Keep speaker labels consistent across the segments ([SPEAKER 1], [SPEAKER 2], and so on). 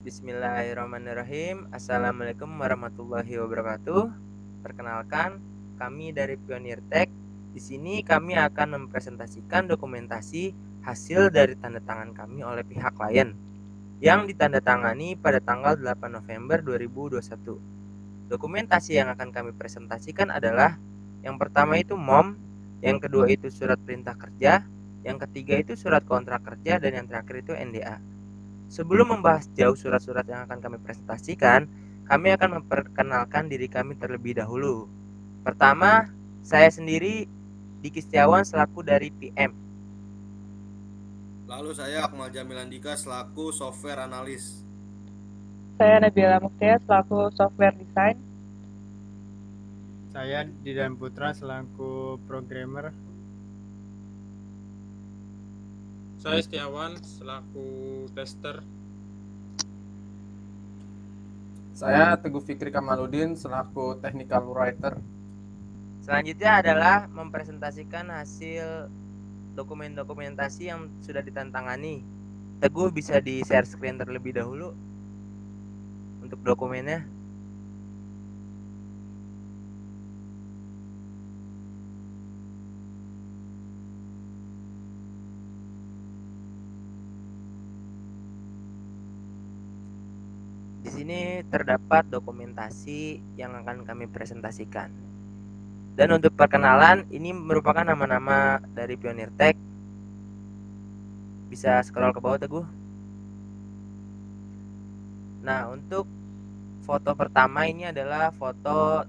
[SPEAKER 1] Bismillahirrahmanirrahim. Assalamualaikum warahmatullahi wabarakatuh. Perkenalkan, kami dari Pionir Tech. Di sini kami akan mempresentasikan dokumentasi hasil dari tanda tangan kami oleh pihak klien yang ditandatangani pada tanggal 8 November 2021. Dokumentasi yang akan kami presentasikan adalah yang pertama itu MOM, yang kedua itu surat perintah kerja, yang ketiga itu surat kontrak kerja, dan yang terakhir itu NDA. Sebelum membahas jauh surat-surat yang akan kami presentasikan, kami akan memperkenalkan diri kami terlebih dahulu. Pertama, saya sendiri Diki Setiawan selaku dari PM.
[SPEAKER 2] Lalu saya Akmal Jamil Andika selaku software analis.
[SPEAKER 3] Saya Nabila Muktia selaku software design.
[SPEAKER 4] Saya Didan Putra selaku programmer.
[SPEAKER 5] Saya Setiawan selaku tester.
[SPEAKER 6] Saya Teguh Fikri Kamaludin selaku technical writer.
[SPEAKER 1] Selanjutnya adalah mempresentasikan hasil dokumentasi yang sudah ditantangani. Teguh bisa di share screen terlebih dahulu untuk dokumennya. Di sini terdapat dokumentasi yang akan kami presentasikan. Dan untuk perkenalan, ini merupakan nama-nama dari Pionir Tech. Bisa scroll ke bawah, Teguh. Nah, untuk foto pertama ini adalah foto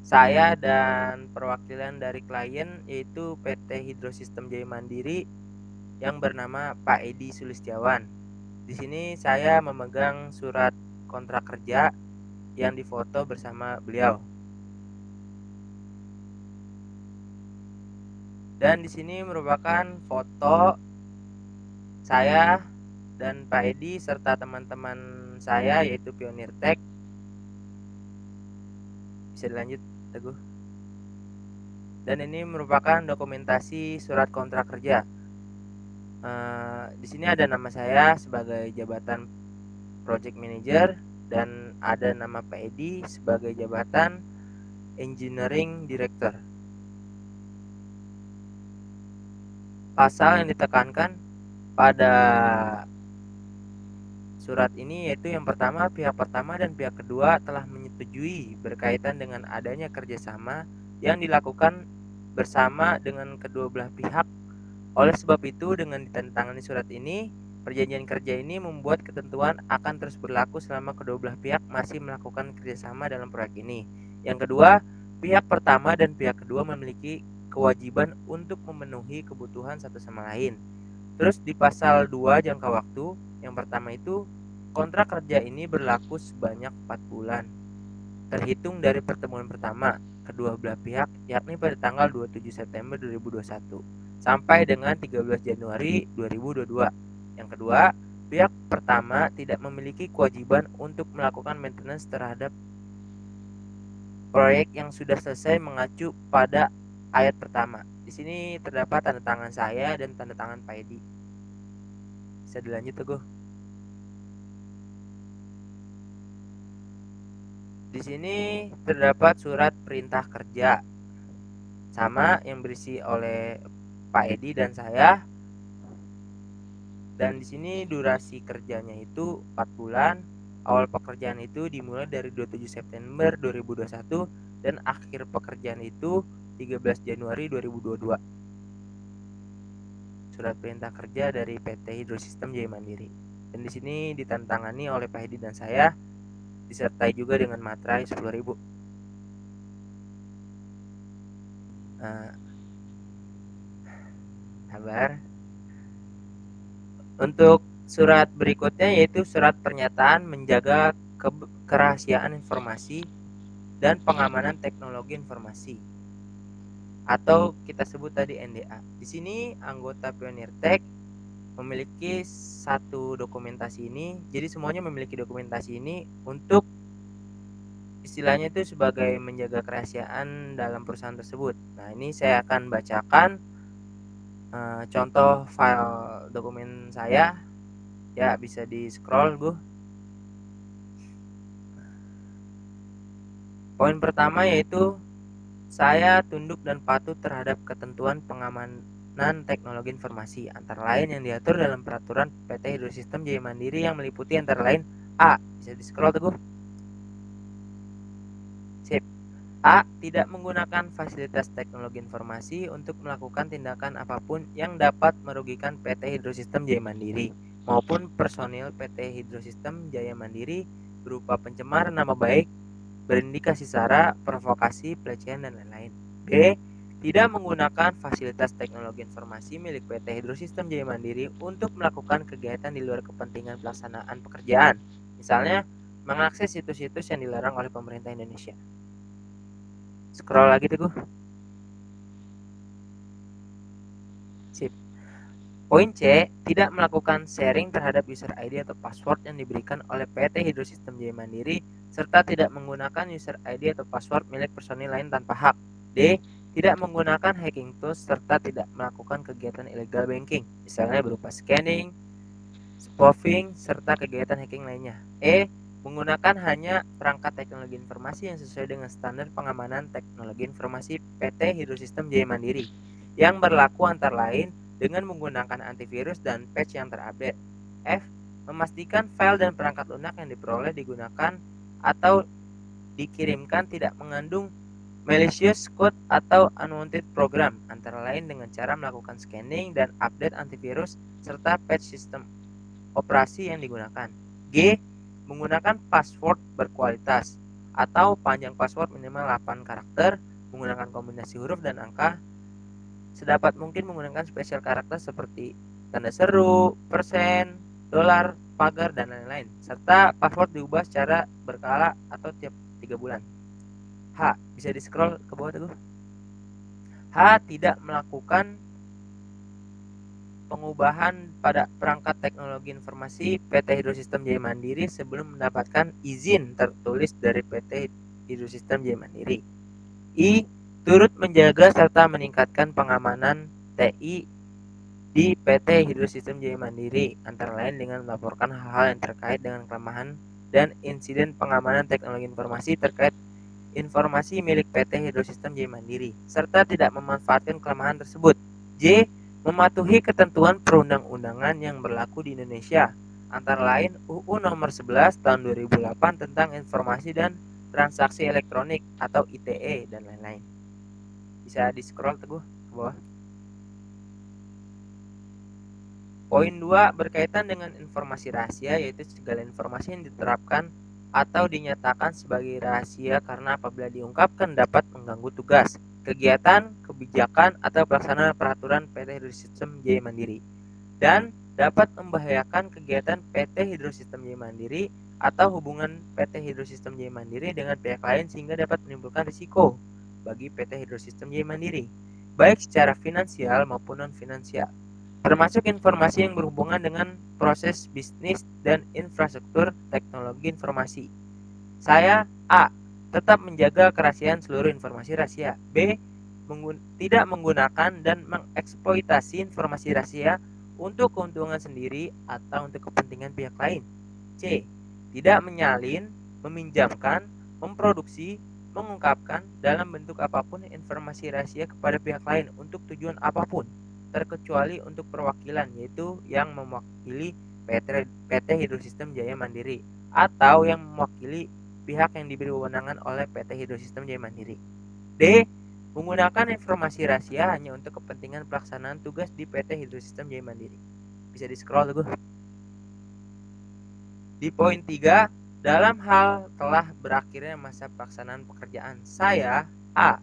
[SPEAKER 1] saya dan perwakilan dari klien, yaitu PT Hidrosistem Jaya Mandiri yang bernama Pak Edi Sulistiawan. Di sini saya memegang surat kontrak kerja yang difoto bersama beliau. Dan di sini merupakan foto saya dan Pak Edi serta teman-teman saya yaitu Pionir Tech. Bisa dilanjut, Teguh. Dan ini merupakan dokumentasi surat kontrak kerja. Di sini ada nama saya sebagai jabatan Project Manager dan ada nama Pak Edi sebagai jabatan Engineering Director. Pasal yang ditekankan pada surat ini yaitu yang pertama, pihak pertama dan pihak kedua telah menyetujui berkaitan dengan adanya kerjasama yang dilakukan bersama dengan kedua belah pihak. Oleh sebab itu, dengan ditandatangani surat ini, perjanjian kerja ini membuat ketentuan akan terus berlaku selama kedua belah pihak masih melakukan kerjasama dalam proyek ini. Yang kedua, pihak pertama dan pihak kedua memiliki kewajiban untuk memenuhi kebutuhan satu sama lain. Terus di pasal 2 jangka waktu, yang pertama itu kontrak kerja ini berlaku sebanyak 4 bulan terhitung dari pertemuan pertama kedua belah pihak, yakni pada tanggal 27 September 2021 sampai dengan 13 Januari 2022. Yang kedua, pihak pertama tidak memiliki kewajiban untuk melakukan maintenance terhadap proyek yang sudah selesai mengacu pada ayat pertama. Di sini terdapat tanda tangan saya dan tanda tangan Pak Edi. Bisa dilanjut, Teguh. Di sini terdapat surat perintah kerja sama yang berisi oleh Pak Edi dan saya. Dan di sini durasi kerjanya itu 4 bulan. Awal pekerjaan itu dimulai dari 27 September 2021 dan akhir pekerjaan itu 13 Januari 2022. Surat perintah kerja dari PT Hidrosistem Jaya Mandiri. Dan di sini ditantangani oleh Pak Edi dan saya, disertai juga dengan materai 10.000. Sabar. Untuk surat berikutnya yaitu surat pernyataan menjaga kerahasiaan informasi dan pengamanan teknologi informasi atau kita sebut tadi NDA. Di sini anggota Pionir Tech memiliki satu dokumentasi ini. Jadi semuanya memiliki dokumentasi ini untuk istilahnya itu sebagai menjaga kerahasiaan dalam perusahaan tersebut. Nah, ini saya akan bacakan contoh file dokumen saya. Ya, bisa di scroll gue. Poin pertama yaitu saya tunduk dan patuh terhadap ketentuan pengamanan teknologi informasi, antara lain yang diatur dalam peraturan PT Hidrosistem Jaya Mandiri yang meliputi antara lain A. Bisa di scroll Teguh. Sip. A. Tidak menggunakan fasilitas teknologi informasi untuk melakukan tindakan apapun yang dapat merugikan PT Hidrosistem Jaya Mandiri maupun personil PT Hidrosistem Jaya Mandiri berupa pencemaran nama baik, berindikasi sara, provokasi, pelecehan, dan lain-lain. B. Tidak menggunakan fasilitas teknologi informasi milik PT Hidrosistem Jaya Mandiri untuk melakukan kegiatan di luar kepentingan pelaksanaan pekerjaan, misalnya mengakses situs-situs yang dilarang oleh pemerintah Indonesia. Scroll lagi Teguh. Sip. Poin C, tidak melakukan sharing terhadap user ID atau password yang diberikan oleh PT Hidrosistem Jaya Mandiri serta tidak menggunakan user ID atau password milik personil lain tanpa hak. D. Tidak menggunakan hacking tools serta tidak melakukan kegiatan illegal banking, misalnya berupa scanning, spoofing, serta kegiatan hacking lainnya. E. Menggunakan hanya perangkat teknologi informasi yang sesuai dengan standar pengamanan teknologi informasi PT Hidrosistem Jaya Mandiri yang berlaku antara lain dengan menggunakan antivirus dan patch yang terupdate. F. Memastikan file dan perangkat lunak yang diperoleh digunakan atau dikirimkan tidak mengandung malicious code atau unwanted program, antara lain dengan cara melakukan scanning dan update antivirus serta patch sistem operasi yang digunakan. G. Menggunakan password berkualitas atau panjang password minimal 8 karakter, menggunakan kombinasi huruf dan angka, sedapat mungkin menggunakan spesial karakter seperti tanda seru, persen, dolar, pagar, dan lain-lain. Serta password diubah secara berkala atau tiap 3 bulan. H. Bisa di scroll ke bawah Teguh. H. Tidak melakukan pengubahan pada perangkat teknologi informasi PT Hidrosistem Jaya Mandiri sebelum mendapatkan izin tertulis dari PT Hidrosistem Jaya Mandiri. I. Turut menjaga serta meningkatkan pengamanan TI di PT Hidrosistem Jaya Mandiri, antara lain dengan melaporkan hal-hal yang terkait dengan kelemahan dan insiden pengamanan teknologi informasi terkait informasi milik PT Hidrosistem Jaya Mandiri, serta tidak memanfaatkan kelemahan tersebut. J. Mematuhi ketentuan perundang-undangan yang berlaku di Indonesia, antara lain UU Nomor 11 Tahun 2008 tentang Informasi dan Transaksi Elektronik atau ITE dan lain-lain. Bisa di scroll Teguh ke bawah. Poin 2 berkaitan dengan informasi rahasia, yaitu segala informasi yang diterapkan atau dinyatakan sebagai rahasia karena apabila diungkapkan dapat mengganggu tugas, kegiatan, kebijakan, atau pelaksanaan peraturan PT Hidrosistem Jaya Mandiri dan dapat membahayakan kegiatan PT Hidrosistem Jaya Mandiri atau hubungan PT Hidrosistem Jaya Mandiri dengan pihak lain sehingga dapat menimbulkan risiko bagi PT Hidrosistem Jaya Mandiri, baik secara finansial maupun non-finansial, termasuk informasi yang berhubungan dengan proses bisnis dan infrastruktur teknologi informasi. Saya A. Tetap menjaga kerahasiaan seluruh informasi rahasia. B. Tidak menggunakan dan mengeksploitasi informasi rahasia untuk keuntungan sendiri atau untuk kepentingan pihak lain. C. Tidak menyalin, meminjamkan, memproduksi, mengungkapkan dalam bentuk apapun informasi rahasia kepada pihak lain untuk tujuan apapun, terkecuali untuk perwakilan, yaitu yang mewakili PT Hidrosistem Jaya Mandiri atau yang mewakili pihak yang diberi wewenangan oleh PT Hidrosistem Jaya Mandiri. D. Menggunakan informasi rahasia hanya untuk kepentingan pelaksanaan tugas di PT Hidrosistem Jaya Mandiri. Bisa di scroll Teguh. Di poin 3, dalam hal telah berakhirnya masa pelaksanaan pekerjaan, saya A.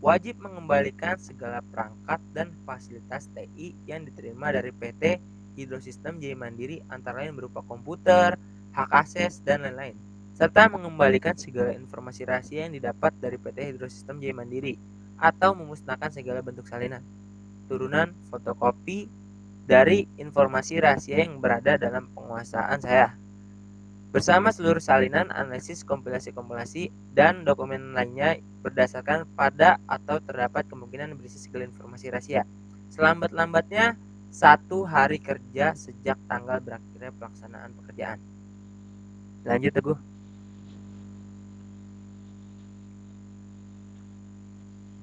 [SPEAKER 1] Wajib mengembalikan segala perangkat dan fasilitas TI yang diterima dari PT Hidrosistem Jaya Mandiri, antara lain berupa komputer, hak akses, dan lain-lain, serta mengembalikan segala informasi rahasia yang didapat dari PT Hidrosistem Jaya Mandiri atau memusnahkan segala bentuk salinan, turunan, fotokopi dari informasi rahasia yang berada dalam penguasaan saya, bersama seluruh salinan, analisis, kompilasi, dan dokumen lainnya berdasarkan pada atau terdapat kemungkinan berisi segala informasi rahasia. Selambat-lambatnya 1 hari kerja sejak tanggal berakhirnya pelaksanaan pekerjaan. Lanjut Teguh.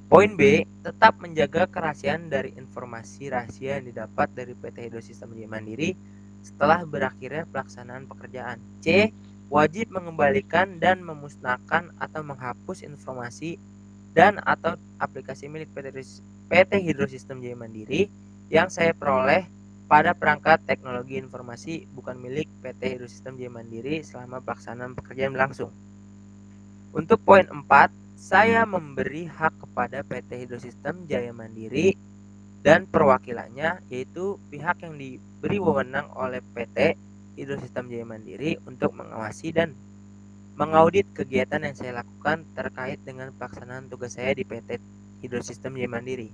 [SPEAKER 1] Poin B, tetap menjaga kerahasiaan dari informasi rahasia yang didapat dari PT Hidrosistem Jaya Mandiri setelah berakhirnya pelaksanaan pekerjaan. C, wajib mengembalikan dan memusnahkan atau menghapus informasi dan atau aplikasi milik PT Hidrosistem Jaya Mandiri yang saya peroleh pada perangkat teknologi informasi bukan milik PT Hidrosistem Jaya Mandiri selama pelaksanaan pekerjaan berlangsung. Untuk poin 4, saya memberi hak kepada PT Hidrosistem Jaya Mandiri dan perwakilannya, yaitu pihak yang diberi wewenang oleh PT Hidrosistem Jaya Mandiri untuk mengawasi dan mengaudit kegiatan yang saya lakukan terkait dengan pelaksanaan tugas saya di PT Hidrosistem Jaya Mandiri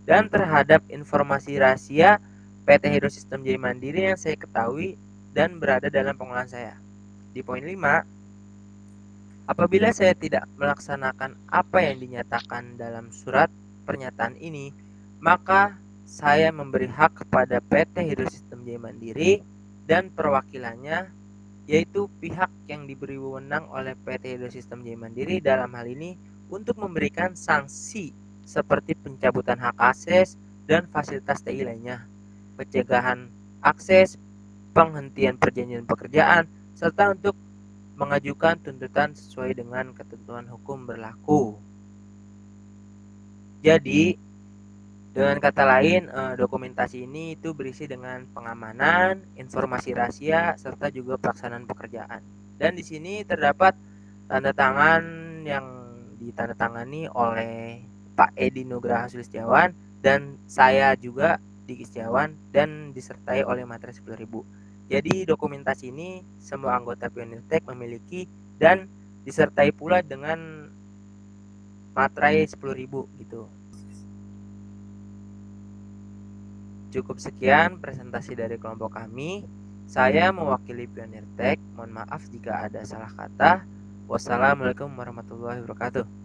[SPEAKER 1] dan terhadap informasi rahasia PT Hidrosistem Jaya Mandiri yang saya ketahui dan berada dalam pengelolaan saya. Di poin 5, apabila saya tidak melaksanakan apa yang dinyatakan dalam surat pernyataan ini, maka saya memberi hak kepada PT Hidrosistem Jaya Mandiri dan perwakilannya, yaitu pihak yang diberi wewenang oleh PT Hidrosistem Jaya Mandiri dalam hal ini untuk memberikan sanksi seperti pencabutan hak akses dan fasilitas TI lainnya, pencegahan akses, penghentian perjanjian pekerjaan, serta untuk mengajukan tuntutan sesuai dengan ketentuan hukum berlaku. Jadi, dengan kata lain, dokumentasi ini itu berisi dengan pengamanan, informasi rahasia, serta juga pelaksanaan pekerjaan. Dan di sini terdapat tanda tangan yang ditandatangani oleh Pak Edi Nugraha Sulistiawan dan saya juga Diki Setiawan dan disertai oleh materai 10.000. Jadi dokumentasi ini semua anggota Pionir Tech memiliki dan disertai pula dengan materai 10.000 gitu. Cukup sekian presentasi dari kelompok kami. Saya mewakili Pionir Tech. Mohon maaf jika ada salah kata. Wassalamualaikum warahmatullahi wabarakatuh.